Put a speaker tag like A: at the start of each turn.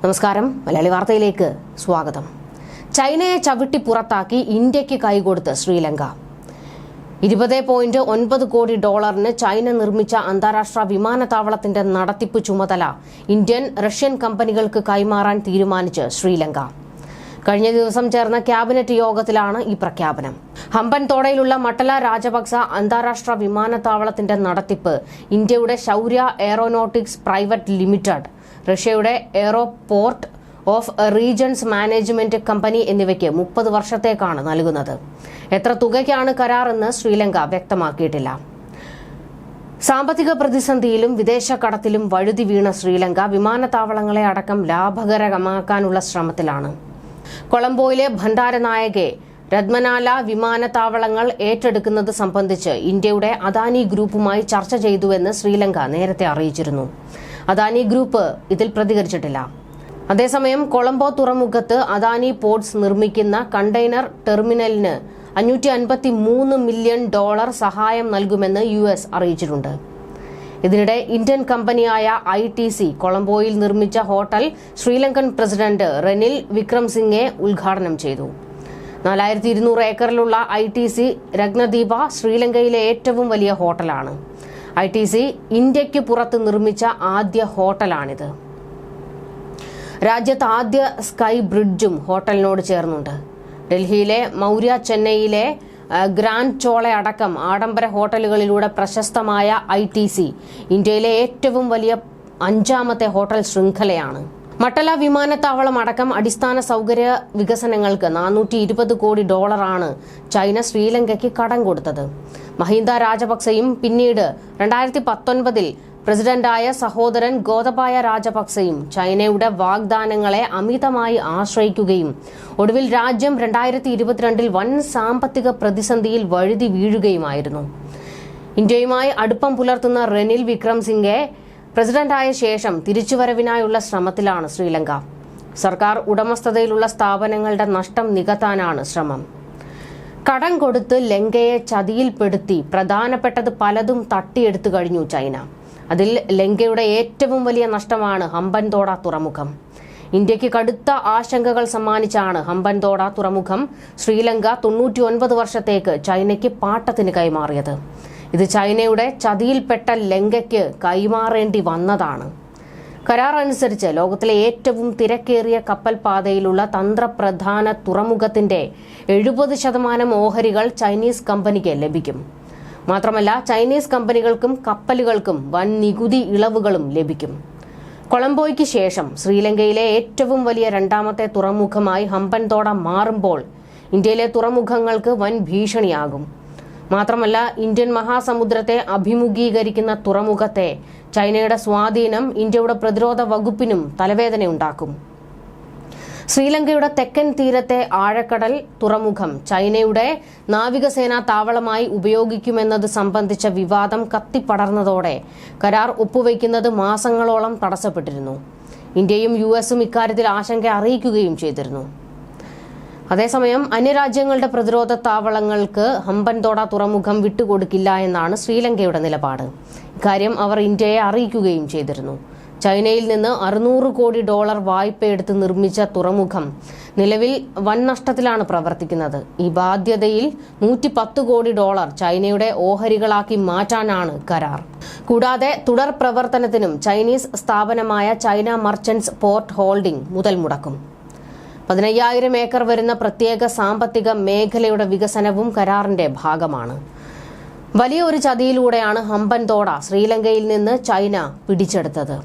A: നമസ്കാരം, മലയാളി വാർത്തയിലേക്ക് സ്വാഗതം. ചൈനയെ ചവിട്ടി പുറത്താക്കി ഇന്ത്യക്ക് കൈകൊടുത്ത് ശ്രീലങ്ക. 20.9 കോടി ഡോളറിന് ചൈന നിർമ്മിച്ച അന്താരാഷ്ട്ര വിമാനത്താവളത്തിന്റെ നടത്തിപ്പ് ചുമതല ഇന്ത്യൻ റഷ്യൻ കമ്പനികൾക്ക് കൈമാറാൻ തീരുമാനിച്ച് ശ്രീലങ്ക. കഴിഞ്ഞ ദിവസം ചേർന്ന ക്യാബിനറ്റ് യോഗത്തിലാണ് ഈ പ്രഖ്യാപനം. ഹമ്പൻതോടയിലുള്ള മട്ടല രാജപക്സ അന്താരാഷ്ട്ര വിമാനത്താവളത്തിന്റെ നടത്തിപ്പ് ഇന്ത്യയുടെ ശൗര്യ എയറോനോട്ടിക്സ് പ്രൈവറ്റ് ലിമിറ്റഡ്, റഷ്യയുടെ എയറോപോർട്ട് ഓഫ് റീജൻസ് മാനേജ്മെന്റ് കമ്പനി എന്നിവയ്ക്ക് 30 വർഷത്തേക്കാണ് നൽകുന്നത്. എത്ര തുകയ്ക്കാണ് കരാറെന്ന് ശ്രീലങ്ക വ്യക്തമാക്കിയിട്ടില്ല. സാമ്പത്തിക പ്രതിസന്ധിയിലും വിദേശ കടത്തിലും വഴുതി വീണ ശ്രീലങ്ക വിമാനത്താവളങ്ങളെ അടക്കം ലാഭകരമാക്കാനുള്ള ശ്രമത്തിലാണ്. കൊളംബോയിലെ ഭണ്ഡാരനായകെ രത്മനാല വിമാനത്താവളങ്ങൾ ഏറ്റെടുക്കുന്നത് സംബന്ധിച്ച് ഇന്ത്യയുടെ അദാനി ഗ്രൂപ്പുമായി ചർച്ച ചെയ്തുവെന്ന് ശ്രീലങ്ക നേരത്തെ അറിയിച്ചിരുന്നു. അദാനി ഗ്രൂപ്പ് ഇതിൽ പ്രതികരിച്ചിട്ടില്ല. അതേസമയം കൊളംബോ തുറമുഖത്ത് അദാനി പോർട്സ് നിർമ്മിക്കുന്ന കണ്ടെയ്നർ ടെർമിനലിന് $553 മില്യൺ സഹായം നൽകുമെന്ന് US അറിയിച്ചിട്ടുണ്ട്. ഇതിനിടെ ഇന്ത്യൻ കമ്പനിയായ ITC കൊളംബോയിൽ നിർമ്മിച്ച ഹോട്ടൽ ശ്രീലങ്കൻ പ്രസിഡന്റ് റെനിൽ വിക്രംസിംഗെ ഉദ്ഘാടനം ചെയ്തു. 4200 ഏക്കറിലുള്ള ITC രത്നദീപ ശ്രീലങ്കയിലെ ഏറ്റവും വലിയ ഹോട്ടലാണ്. ITC ഇന്ത്യക്ക് പുറത്ത് നിർമ്മിച്ച ആദ്യ ഹോട്ടലാണിത്. രാജ്യത്ത് ആദ്യ സ്കൈ ബ്രിഡ്ജും ഹോട്ടലിനോട് ചേർന്നുണ്ട്. ഡൽഹിയിലെ മൗര്യ, ചെന്നൈയിലെ ഗ്രാൻഡ് ചോള അടക്കം ആഡംബര ഹോട്ടലുകളിലൂടെ പ്രശസ്തമായ ITC ഇന്ത്യയിലെ ഏറ്റവും വലിയ 5ാമത്തെ ഹോട്ടൽ ശൃംഖലയാണ്. മട്ടല വിമാനത്താവളം അടക്കം അടിസ്ഥാന സൗകര്യ വികസനങ്ങൾക്ക് $420 കോടി ചൈന ശ്രീലങ്കയ്ക്ക് കടം കൊടുത്തത്. മഹിന്ദ രാജപക്സയും പിന്നീട് 2019 പ്രസിഡന്റായ സഹോദരൻ ഗോതബായ രാജപക്സയും ചൈനയുടെ വാഗ്ദാനങ്ങളെ അമിതമായി ആശ്രയിക്കുകയും ഒടുവിൽ രാജ്യം 2022 വൻ സാമ്പത്തിക പ്രതിസന്ധിയിൽ വഴുതി വീഴുകയുമായിരുന്നു. ഇന്ത്യയുമായി അടുപ്പം പുലർത്തുന്ന റെനിൽ വിക്രംസിംഗെ പ്രസിഡന്റായ ശേഷം തിരിച്ചുവരവിനായുള്ള ശ്രമത്തിലാണ് ശ്രീലങ്ക. സർക്കാർ ഉടമസ്ഥതയിലുള്ള സ്ഥാപനങ്ങളുടെ നഷ്ടം നികത്താനാണ് ശ്രമം. കടം കൊടുത്ത് ലങ്കയെ ചതിയിൽപ്പെടുത്തി പ്രധാനപ്പെട്ടത് പലതും തട്ടിയെടുത്തു കഴിഞ്ഞു ചൈന. അതിൽ ലങ്കയുടെ ഏറ്റവും വലിയ നഷ്ടമാണ് ഹമ്പൻതോട തുറമുഖം. ഇന്ത്യക്ക് കടുത്ത ആശങ്കകൾ സമ്മാനിച്ചാണ് ഹമ്പൻതോട തുറമുഖം ശ്രീലങ്ക 99 വർഷത്തേക്ക് ചൈനയ്ക്ക് പാട്ടത്തിന് കൈമാറിയത്. ഇത് ചൈനയുടെ ചതിയിൽപ്പെട്ട ലങ്കയ്ക്ക് കൈമാറേണ്ടി വന്നതാണ്. കരാർ അനുസരിച്ച് ലോകത്തിലെ ഏറ്റവും തിരക്കേറിയ കപ്പൽ പാതയിലുള്ള തന്ത്രപ്രധാന തുറമുഖത്തിന്റെ 70% ഓഹരികൾ ചൈനീസ് കമ്പനിക്ക് ലഭിക്കും. മാത്രമല്ല, ചൈനീസ് കമ്പനികൾക്കും കപ്പലുകൾക്കും വൻ നികുതി ഇളവുകളും ലഭിക്കും. കൊളംബോയ്ക്ക് ശേഷം ശ്രീലങ്കയിലെ ഏറ്റവും വലിയ 2ാമത്തെ തുറമുഖമായി ഹമ്പൻതോട മാറുമ്പോൾ ഇന്ത്യയിലെ തുറമുഖങ്ങൾക്ക് വൻ ഭീഷണിയാകും. മാത്രമല്ല, ഇന്ത്യൻ മഹാസമുദ്രത്തെ അഭിമുഖീകരിക്കുന്ന തുറമുഖത്തെ ചൈനയുടെ സ്വാധീനം ഇന്ത്യയുടെ പ്രതിരോധ വകുപ്പിനും തലവേദനയുണ്ടാക്കും. ശ്രീലങ്കയുടെ തെക്കൻ തീരത്തെ ആഴക്കടൽ തുറമുഖം ചൈനയുടെ നാവികസേനാ താവളമായി ഉപയോഗിക്കുമെന്നത് സംബന്ധിച്ച വിവാദം കത്തിപ്പടർന്നതോടെ കരാർ ഒപ്പുവയ്ക്കുന്നത് മാസങ്ങളോളം തടസ്സപ്പെട്ടിരുന്നു. ഇന്ത്യയും USഉം ഇക്കാര്യത്തിൽ ആശങ്ക അറിയിക്കുകയും ചെയ്തിരുന്നു. അതേസമയം അന്യരാജ്യങ്ങളുടെ പ്രതിരോധ താവളങ്ങൾക്ക് ഹമ്പൻതോട തുറമുഖം വിട്ടുകൊടുക്കില്ല എന്നാണ് ശ്രീലങ്കയുടെ നിലപാട്. ഇക്കാര്യം അവർ ഇന്ത്യയെ അറിയിക്കുകയും ചെയ്തിരുന്നു. ചൈനയിൽ നിന്ന് $600 കോടി വായ്പയെടുത്ത് നിർമ്മിച്ച തുറമുഖം നിലവിൽ വൻ നഷ്ടത്തിലാണ് പ്രവർത്തിക്കുന്നത്. ഈ ബാധ്യതയിൽ $110 കോടി ചൈനയുടെ ഓഹരികളാക്കി മാറ്റാനാണ് കരാർ. കൂടാതെ തുടർ പ്രവർത്തനത്തിനും ചൈനീസ് സ്ഥാപനമായ ചൈന മർച്ചന്റ്സ് പോർട്ട് ഹോൾഡിംഗ് മുതൽ മുടക്കും. 15,000 ഏക്കർ വരുന്ന പ്രത്യേക സാമ്പത്തിക മേഖലയുടെ വികസനവും കരാറിന്റെ ഭാഗമാണ്. വലിയ ഒരു ചതിയിലൂടെയാണ് ഹമ്പൻതോട ശ്രീലങ്കയിൽ നിന്ന് ചൈന പിടിച്ചെടുത്തത്.